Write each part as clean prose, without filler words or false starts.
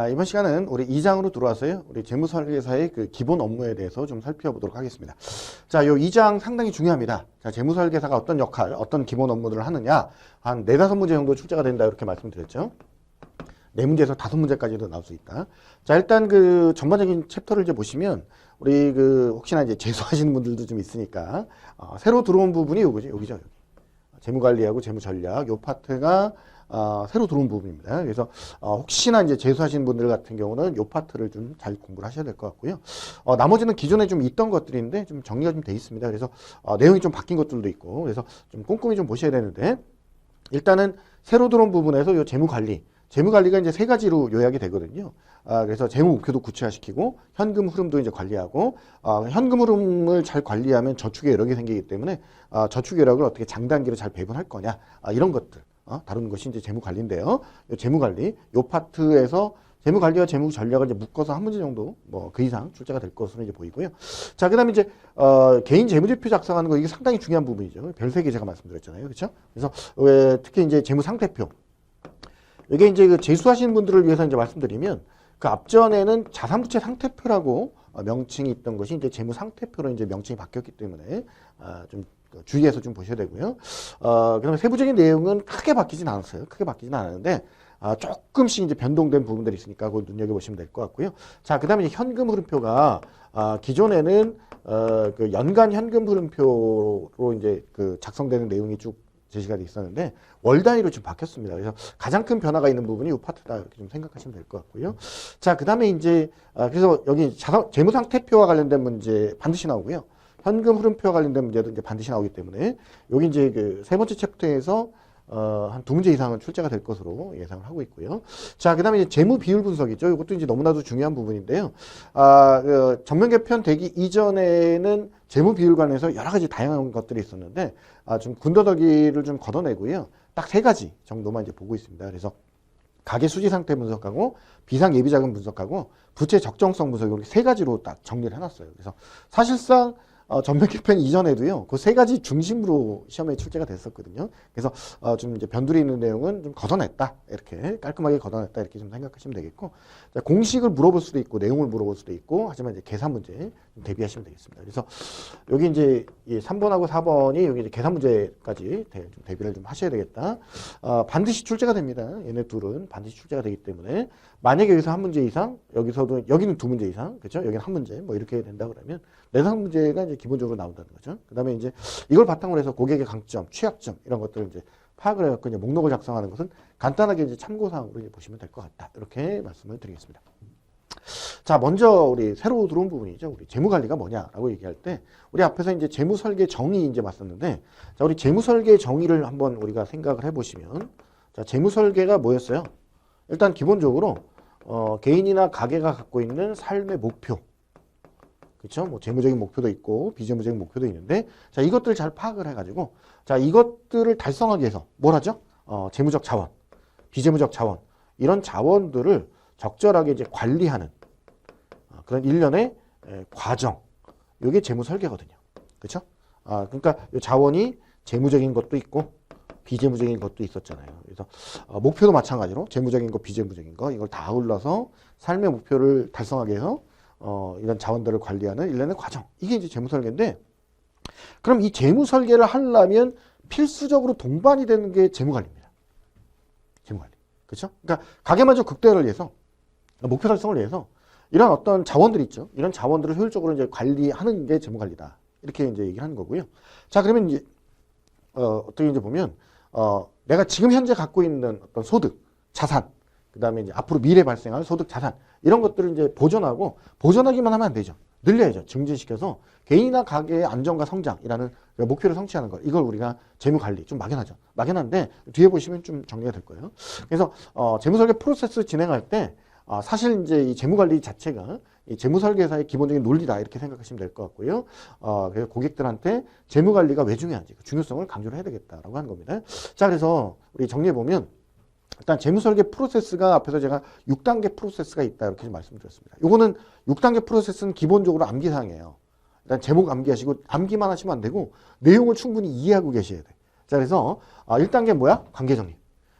이번 시간은 우리 2장으로 들어와서요. 우리 재무설계사의 그 기본 업무에 대해서 좀 살펴보도록 하겠습니다. 자, 요 2장 상당히 중요합니다. 자, 재무설계사가 어떤 역할, 어떤 기본 업무들을 하느냐. 한 4-5문제 정도 출제가 된다. 이렇게 말씀드렸죠. 4문제에서 5문제까지도 나올 수 있다. 자, 일단 그 전반적인 챕터를 이제 보시면 우리 그 혹시나 이제 재수하시는 분들도 좀 있으니까 새로 들어온 부분이 요거죠. 여기죠. 여기. 재무관리하고 재무전략 요 파트가 새로 들어온 부분입니다. 그래서 혹시나 이제 재수하시는 분들 같은 경우는 요 파트를 좀 잘 공부를 하셔야 될 것 같고요. 나머지는 기존에 좀 있던 것들인데 좀 정리가 좀 돼 있습니다. 그래서 내용이 좀 바뀐 것들도 있고 그래서 좀 꼼꼼히 좀 보셔야 되는데 일단은 새로 들어온 부분에서 요 재무관리가 이제 3가지로 요약이 되거든요. 그래서 재무 목표도 구체화시키고 현금 흐름도 이제 관리하고 현금 흐름을 잘 관리하면 저축이 여러 개 생기기 때문에 저축 여력을 어떻게 장단기로 잘 배분할 거냐 이런 것들 다루는 것이 이제 재무관리인데요. 요 재무관리 요 파트에서 재무관리와 재무전략을 이제 묶어서 한 문제 정도 뭐 그 이상 출제가 될 것으로 이제 보이고요. 자, 그다음에 이제 개인 재무제표 작성하는 거 이게 상당히 중요한 부분이죠. 별 3개 제가 말씀드렸잖아요. 그렇죠? 그래서 특히 이제 재무상태표 이게 이제 그 재수하시는 분들을 위해서 이제 말씀드리면 그 앞전에는 자산부채 상태표라고 명칭이 있던 것이 이제 재무상태표로 이제 명칭이 바뀌었기 때문에 좀 주의해서 좀 보셔야 되고요. 그다음에 세부적인 내용은 크게 바뀌진 않았어요. 크게 바뀌진 않았는데 조금씩 이제 변동된 부분들이 있으니까 그걸 눈여겨보시면 될 것 같고요. 자, 그다음에 이제 현금 흐름표가 기존에는 그 연간 현금 흐름표로 이제 그 작성되는 내용이 쭉 제시가 돼 있었는데 월 단위로 지금 바뀌었습니다. 그래서 가장 큰 변화가 있는 부분이 이 파트다 이렇게 좀 생각하시면 될 것 같고요. 자, 그다음에 이제 그래서 여기 재무상태표와 관련된 문제 반드시 나오고요. 현금 흐름표와 관련된 문제도 이제 반드시 나오기 때문에 여기 이제 그 3번째 챕터에서 한 2문제 이상은 출제가 될 것으로 예상을 하고 있고요. 자, 그다음에 이제 재무 비율 분석이죠. 이것도 이제 너무나도 중요한 부분인데요. 그 전면 개편 되기 이전에는 재무 비율 관련해서 여러 가지 다양한 것들이 있었는데 좀 군더더기를 좀 걷어내고요. 딱 3가지 정도만 이제 보고 있습니다. 그래서 가계 수지 상태 분석하고 비상 예비 자금 분석하고 부채 적정성 분석 이렇게 3가지로 딱 정리를 해놨어요. 그래서 사실상 전면 개편 이전에도요, 그 3가지 중심으로 시험에 출제가 됐었거든요. 그래서 좀 이제 변두리 있는 내용은 좀 걷어냈다. 이렇게 깔끔하게 걷어냈다. 이렇게 좀 생각하시면 되겠고, 자, 공식을 물어볼 수도 있고, 내용을 물어볼 수도 있고, 하지만 이제 계산 문제 좀 대비하시면 되겠습니다. 그래서 여기 이제 3번하고 4번이 여기 이제 계산 문제까지 좀 대비를 좀 하셔야 되겠다. 반드시 출제가 됩니다. 얘네 둘은 반드시 출제가 되기 때문에 만약에 여기서 한 문제 이상, 여기는 2문제 이상, 그렇죠? 여기는 한 문제, 뭐 이렇게 된다 그러면 4-5문제가 이제 기본적으로 나온다는 거죠. 그 다음에 이제 이걸 바탕으로 해서 고객의 강점, 취약점 이런 것들을 이제 파악을 해갖고 이제 목록을 작성하는 것은 간단하게 이제 참고사항으로 이제 보시면 될 것 같다. 이렇게 말씀을 드리겠습니다. 자, 먼저 우리 새로 들어온 부분이죠. 우리 재무관리가 뭐냐라고 얘기할 때 우리 앞에서 이제 재무설계 정의 이제 봤었는데, 자, 우리 재무설계 정의를 한번 우리가 생각을 해보시면, 자, 재무설계가 뭐였어요? 일단 기본적으로 개인이나 가게가 갖고 있는 삶의 목표, 그렇죠? 뭐 재무적인 목표도 있고 비재무적인 목표도 있는데, 자, 이것들을 잘 파악을 해가지고, 자, 이것들을 달성하기 위해서 뭘 하죠? 재무적 자원, 비재무적 자원 이런 자원들을 적절하게 이제 관리하는 그런 일련의 과정, 이게 재무 설계거든요. 그렇죠? 그러니까 이 자원이 재무적인 것도 있고 비재무적인 것도 있었잖아요. 그래서 목표도 마찬가지로 재무적인 거, 비재무적인 거 이걸 다 아울러서 삶의 목표를 달성하기 위해서 이런 자원들을 관리하는 일련의 과정, 이게 이제 재무 설계인데, 그럼 이 재무 설계를 하려면 필수적으로 동반이 되는 게 재무 관리입니다. 재무 관리. 그렇죠? 그러니까 가계만족 극대화를 위해서, 목표 달성을 위해서 이런 어떤 자원들이 있죠. 이런 자원들을 효율적으로 이제 관리하는 게 재무 관리다. 이렇게 이제 얘기를 하는 거고요. 자, 그러면 이제 어떻게 이제 보면 내가 지금 현재 갖고 있는 어떤 소득, 자산, 그다음에 이제 앞으로 미래 발생할 소득, 자산 이런 것들을 이제 보존하기만 하면 안 되죠. 늘려야죠. 증진시켜서 개인이나 가계의 안정과 성장이라는 목표를 성취하는 것. 이걸 우리가 재무관리, 좀 막연하죠. 막연한데 뒤에 보시면 좀 정리가 될 거예요. 그래서 재무설계 프로세스 진행할 때 사실 이제 이 재무관리 자체가 이 재무설계사의 기본적인 논리다 이렇게 생각하시면 될 것 같고요. 그래서 고객들한테 재무관리가 왜 중요한지 그 중요성을 강조를 해야 되겠다라고 하는 겁니다. 자, 그래서 우리 정리해 보면 일단 재무설계 프로세스가 앞에서 제가 6단계 프로세스가 있다 이렇게 말씀드렸습니다. 요거는 6단계 프로세스는 기본적으로 암기사항이에요. 일단 제목 암기하시고 암기만 하시면 안 되고 내용을 충분히 이해하고 계셔야 돼. 자, 그래서 1단계 뭐야? 관계정립.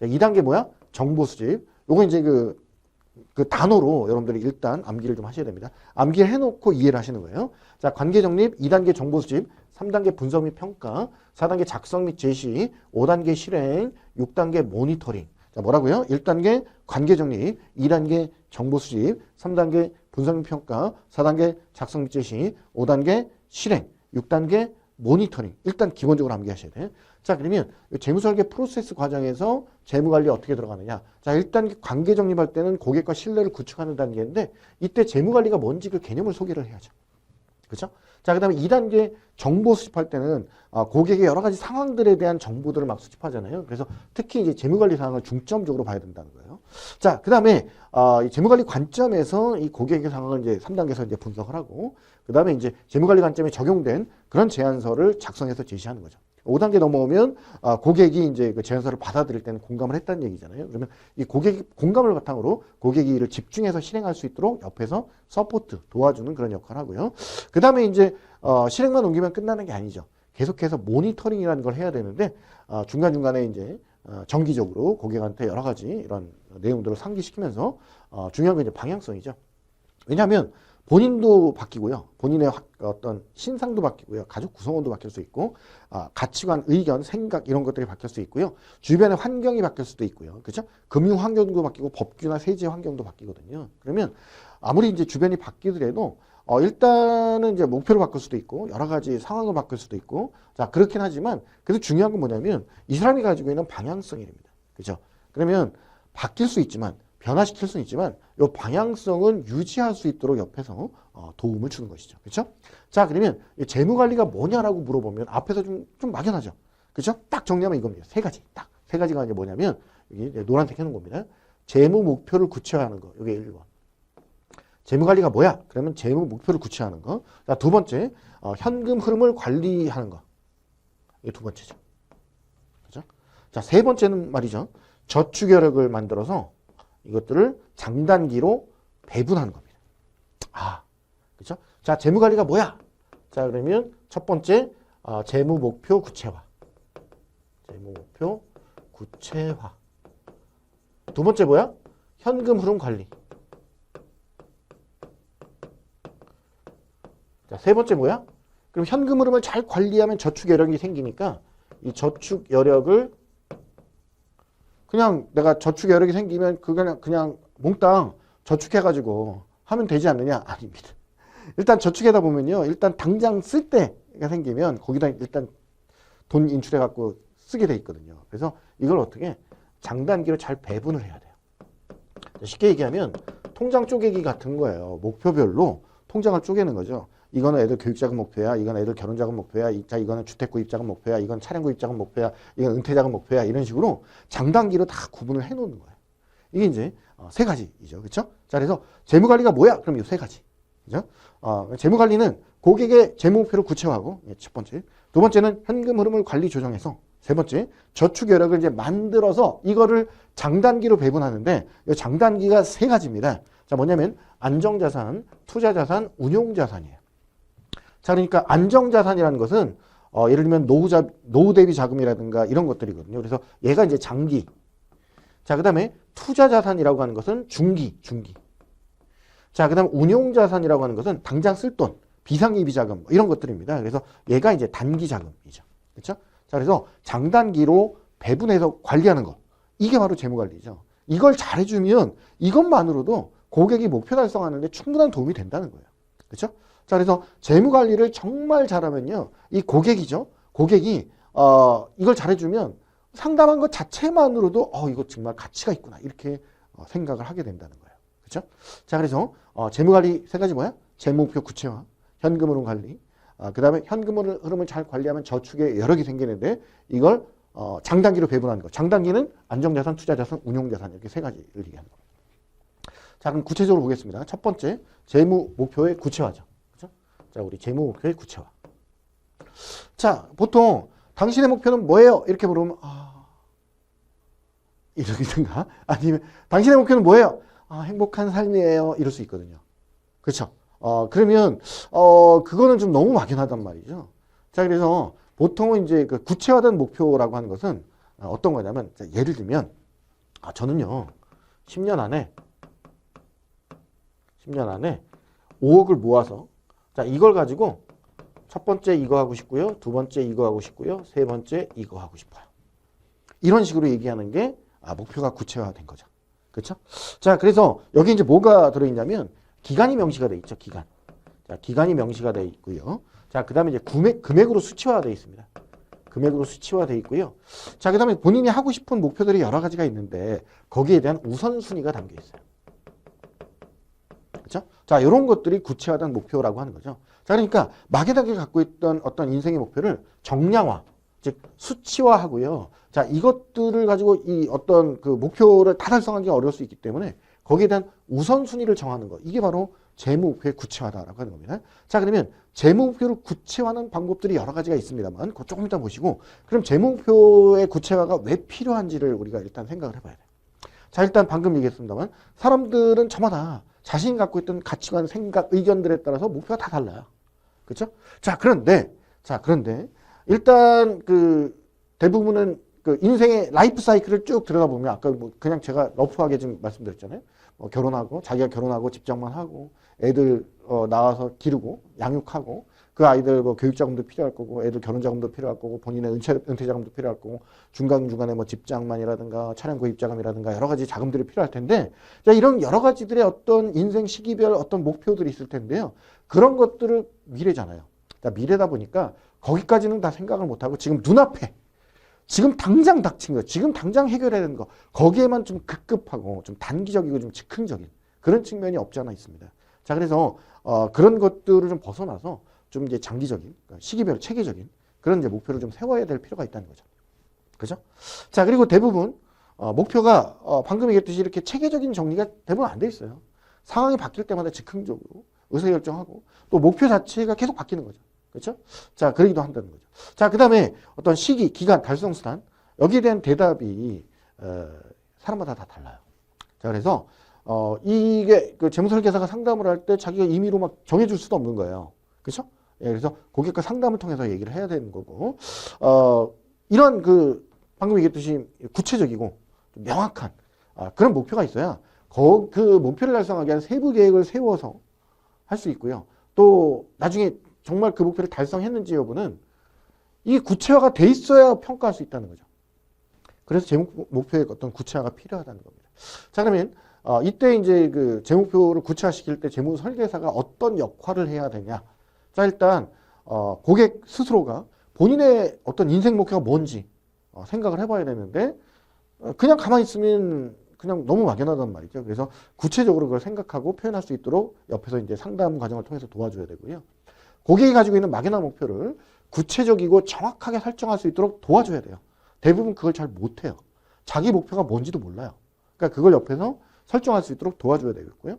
2단계 뭐야? 정보 수집. 요거 이제 그 그 단어로 여러분들이 일단 암기를 좀 하셔야 됩니다. 암기를 해놓고 이해를 하시는 거예요. 자, 관계 정립, 2단계 정보 수집, 3단계 분석 및 평가, 4단계 작성 및 제시, 5단계 실행, 6단계 모니터링. 자, 뭐라고요? 1단계 관계 정립, 2단계 정보 수집, 3단계 분석 및 평가, 4단계 작성 및 제시, 5단계 실행, 6단계 모니터링. 일단 기본적으로 암기하셔야 돼. 자, 그러면 재무설계 프로세스 과정에서 재무관리 어떻게 들어가느냐. 자, 일단 관계 정립할 때는 고객과 신뢰를 구축하는 단계인데 이때 재무관리가 뭔지 그 개념을 소개를 해야죠. 그렇죠? 자, 그 다음에 2단계 정보 수집할 때는 고객의 여러 가지 상황들에 대한 정보들을 막 수집하잖아요. 그래서 특히 이제 재무관리 상황을 중점적으로 봐야 된다는 거예요. 자, 그 다음에 이 재무관리 관점에서 이 고객의 상황을 이제 3단계에서 이제 분석을 하고, 그 다음에 이제 재무관리 관점에 적용된 그런 제안서를 작성해서 제시하는 거죠. 5단계 넘어오면 고객이 이제 그 제안서를 받아들일 때는 공감을 했다는 얘기잖아요. 그러면 이 고객이 공감을 바탕으로 고객이 이를 집중해서 실행할 수 있도록 옆에서 서포트, 도와주는 그런 역할을 하고요. 그 다음에 이제 실행만 옮기면 끝나는 게 아니죠. 계속해서 모니터링이라는 걸 해야 되는데 중간중간에 이제 정기적으로 고객한테 여러 가지 이런 내용들을 상기시키면서 중요한 건 이제 방향성이죠. 왜냐하면 본인도 바뀌고요. 본인의 어떤 신상도 바뀌고요. 가족 구성원도 바뀔 수 있고, 가치관, 의견, 생각 이런 것들이 바뀔 수 있고요. 주변의 환경이 바뀔 수도 있고요. 그렇죠? 금융 환경도 바뀌고 법규나 세제 환경도 바뀌거든요. 그러면 아무리 이제 주변이 바뀌더라도 일단은 이제 목표를 바꿀 수도 있고 여러 가지 상황을 바꿀 수도 있고, 자, 그렇긴 하지만 그래도 중요한 건 뭐냐면 이 사람이 가지고 있는 방향성입니다. 그렇죠? 그러면 바뀔 수 있지만 변화시킬 수는 있지만 이 방향성은 유지할 수 있도록 옆에서 도움을 주는 것이죠. 그렇죠? 자, 그러면 재무관리가 뭐냐라고 물어보면 앞에서 좀 막연하죠. 그렇죠? 딱 정리하면 이겁니다. 세 가지. 딱 세 가지가 이제 뭐냐면 여기 노란색 해놓은 겁니다. 재무 목표를 구체화하는 거. 이게 1번. 재무관리가 뭐야? 그러면 재무 목표를 구체화하는 거. 자, 두 번째, 현금 흐름을 관리하는 거. 이게 두 번째죠. 그렇죠? 자, 세 번째는 말이죠. 저축 여력을 만들어서 이것들을 장단기로 배분하는 겁니다. 그렇죠? 자, 재무관리가 뭐야? 자, 그러면 첫 번째, 재무 목표 구체화. 재무 목표 구체화. 두 번째 뭐야? 현금 흐름 관리. 자, 세 번째 뭐야? 그럼 현금 흐름을 잘 관리하면 저축 여력이 생기니까 이 저축 여력을 그냥 내가 저축 여력이 생기면 그냥 몽땅 저축해가지고 하면 되지 않느냐? 아닙니다. 일단 저축하다 보면요. 일단 당장 쓸 때가 생기면 거기다 일단 돈 인출해갖고 쓰게 돼 있거든요. 그래서 이걸 어떻게 장단기로 잘 배분을 해야 돼요. 쉽게 얘기하면 통장 쪼개기 같은 거예요. 목표별로 통장을 쪼개는 거죠. 이거는 애들 교육자금 목표야. 이건 애들 결혼자금 목표야. 이거는 주택구입자금 목표야. 이건 차량구입자금 목표야. 이건 은퇴자금 목표야. 이런 식으로 장단기로 다 구분을 해놓는 거예요. 이게 이제 세 가지이죠. 그렇죠? 자, 그래서 재무관리가 뭐야? 그럼 이 세 가지. 그죠? 재무관리는 고객의 재무 목표를 구체화하고, 첫 번째. 두 번째는 현금 흐름을 관리 조정해서, 세 번째, 저축 여력을 이제 만들어서 이거를 장단기로 배분하는데, 이 장단기가 세 가지입니다. 자, 뭐냐면 안정자산, 투자자산, 운용자산이에요. 자, 그러니까 안정자산이라는 것은 예를 들면 노후 대비 자금이라든가 이런 것들이거든요. 그래서 얘가 이제 장기. 자, 그 다음에 투자자산이라고 하는 것은 중기. 자, 그 다음에 운용자산이라고 하는 것은 당장 쓸 돈, 비상이비 자금 이런 것들입니다. 그래서 얘가 이제 단기 자금이죠. 그렇죠? 자, 그래서 장단기로 배분해서 관리하는 거. 이게 바로 재무관리죠. 이걸 잘해주면 이것만으로도 고객이 목표 달성하는데 충분한 도움이 된다는 거예요. 그렇죠? 자, 그래서 재무관리를 정말 잘하면요. 이 고객이죠. 고객이 이걸 잘해주면 상담한 것 자체만으로도 이거 정말 가치가 있구나. 이렇게 생각을 하게 된다는 거예요. 그렇죠? 자, 그래서 재무관리 세 가지 뭐야? 재무목표 구체화, 현금 흐름 관리, 그 다음에 현금 흐름을 잘 관리하면 저축의 여력이 생기는데 이걸 장단기로 배분하는 거. 장단기는 안정자산, 투자자산, 운용자산 이렇게 세 가지를 얘기하는 겁니다. 자, 그럼 구체적으로 보겠습니다. 첫 번째, 재무 목표의 구체화죠. 그렇죠? 자, 우리 재무 목표의 구체화. 자, 보통 당신의 목표는 뭐예요? 이렇게 물으면 이러든가 아니면 당신의 목표는 뭐예요? 행복한 삶이에요. 이럴 수 있거든요. 그렇죠? 그러면 그거는 좀 너무 막연하단 말이죠. 자, 그래서 보통은 이제 그 구체화된 목표라고 하는 것은 어떤 거냐면 예를 들면 저는요 10년 안에 10년 안에 5억을 모아서 자, 이걸 가지고 첫 번째 이거 하고 싶고요. 두 번째 이거 하고 싶고요. 세 번째 이거 하고 싶어요. 이런 식으로 얘기하는 게 목표가 구체화된 거죠. 그렇죠? 자, 그래서 여기 이제 뭐가 들어있냐면 기간이 명시가 돼 있죠. 기간. 자, 기간이 명시가 돼 있고요. 자, 그다음에 이제 금액으로 수치화되어 있습니다. 금액으로 수치화되어 있고요. 자, 그다음에 본인이 하고 싶은 목표들이 여러 가지가 있는데 거기에 대한 우선순위가 담겨 있어요. 그렇죠? 자, 이런 것들이 구체화된 목표라고 하는 거죠. 자, 그러니까 막연하게 갖고 있던 어떤 인생의 목표를 정량화, 즉 수치화하고요. 자, 이것들을 가지고 이 어떤 그 목표를 다 달성하기 어려울 수 있기 때문에 거기에 대한 우선순위를 정하는 거. 이게 바로 재무 목표의 구체화다라고 하는 겁니다. 자, 그러면 재무 목표를 구체화하는 방법들이 여러 가지가 있습니다만 그거 조금 이따 보시고 그럼 재무 목표의 구체화가 왜 필요한지를 우리가 일단 생각을 해봐야 돼요. 자, 일단 방금 얘기했습니다만 사람들은 저마다 자신이 갖고 있던 가치관, 생각, 의견들에 따라서 목표가 다 달라요. 그렇죠? 자, 그런데 일단 그 대부분은 그 인생의 라이프 사이클을 쭉 들여다보면 아까 뭐 그냥 제가 러프하게 좀 말씀드렸잖아요. 결혼하고 자기가 결혼하고 집장만 하고 애들 낳아서 기르고 양육하고 그 아이들 뭐 교육 자금도 필요할 거고 애들 결혼 자금도 필요할 거고 본인의 은퇴 자금도 필요할 거고 중간중간에 뭐 집장만이라든가 차량 구입 자금이라든가 여러 가지 자금들이 필요할 텐데 자, 이런 여러 가지들의 어떤 인생 시기별 어떤 목표들이 있을 텐데요. 그런 것들을 미래잖아요. 자, 미래다 보니까 거기까지는 다 생각을 못하고 지금 눈앞에 지금 당장 닥친 거, 지금 당장 해결해야 되는 거 거기에만 좀 급급하고 좀 단기적이고 좀 즉흥적인 그런 측면이 없지 않아 있습니다. 자, 그래서 그런 것들을 좀 벗어나서 좀 이제 장기적인 시기별 체계적인 그런 이제 목표를 좀 세워야 될 필요가 있다는 거죠. 그죠? 자, 그리고 대부분 목표가 방금 얘기했듯이 이렇게 체계적인 정리가 대부분 안 돼 있어요. 상황이 바뀔 때마다 즉흥적으로 의사결정하고 또 목표 자체가 계속 바뀌는 거죠. 그렇죠? 자, 그러기도 한다는 거죠. 자, 그 다음에 어떤 시기, 기간, 달성 수단 여기에 대한 대답이 사람마다 다 달라요. 자, 그래서 이게 그 재무설계사가 상담을 할 때 자기가 임의로 막 정해줄 수도 없는 거예요. 그렇죠? 예, 그래서 고객과 상담을 통해서 얘기를 해야 되는 거고 이런 그 방금 얘기했듯이 구체적이고 명확한 그런 목표가 있어야 그 목표를 달성하기 위한 세부 계획을 세워서 할 수 있고요. 또 나중에 정말 그 목표를 달성했는지 여부는 이게 구체화가 돼 있어야 평가할 수 있다는 거죠. 그래서 제 목표의 어떤 구체화가 필요하다는 겁니다. 자, 그러면 이때 이제 그 제 목표를 구체화시킬 때 재무 설계사가 어떤 역할을 해야 되냐? 자, 일단 고객 스스로가 본인의 어떤 인생 목표가 뭔지 생각을 해봐야 되는데 그냥 가만히 있으면 그냥 너무 막연하단 말이죠. 그래서 구체적으로 그걸 생각하고 표현할 수 있도록 옆에서 이제 상담 과정을 통해서 도와줘야 되고요. 고객이 가지고 있는 막연한 목표를 구체적이고 정확하게 설정할 수 있도록 도와줘야 돼요. 대부분 그걸 잘 못해요. 자기 목표가 뭔지도 몰라요. 그러니까 그걸 옆에서 설정할 수 있도록 도와줘야 되겠고요.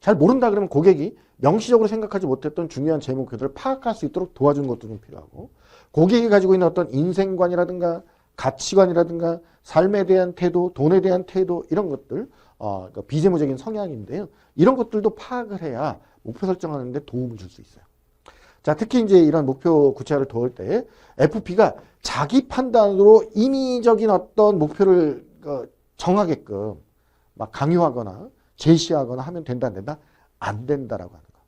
잘 모른다 그러면 고객이 명시적으로 생각하지 못했던 중요한 제 목표들을 파악할 수 있도록 도와주는 것도 좀 필요하고 고객이 가지고 있는 어떤 인생관이라든가 가치관이라든가 삶에 대한 태도, 돈에 대한 태도 이런 것들 그러니까 비재무적인 성향인데요. 이런 것들도 파악을 해야 목표 설정하는 데 도움을 줄 수 있어요. 자, 특히 이제 이런 목표 구체화를 도울 때 FP가 자기 판단으로 임의적인 어떤 목표를 정하게끔 막 강요하거나 제시하거나 하면 된다 안 된다? 안 된다라고 하는 거.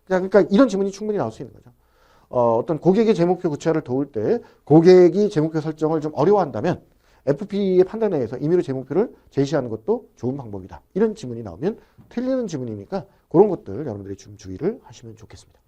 그러니까 이런 질문이 충분히 나올 수 있는 거죠. 어떤 고객의 재목표 구체화를 도울 때 고객이 재목표 설정을 좀 어려워한다면 FP의 판단에 의해서 임의로 재목표를 제시하는 것도 좋은 방법이다. 이런 질문이 나오면 틀리는 질문이니까 그런 것들 여러분들이 좀 주의를 하시면 좋겠습니다.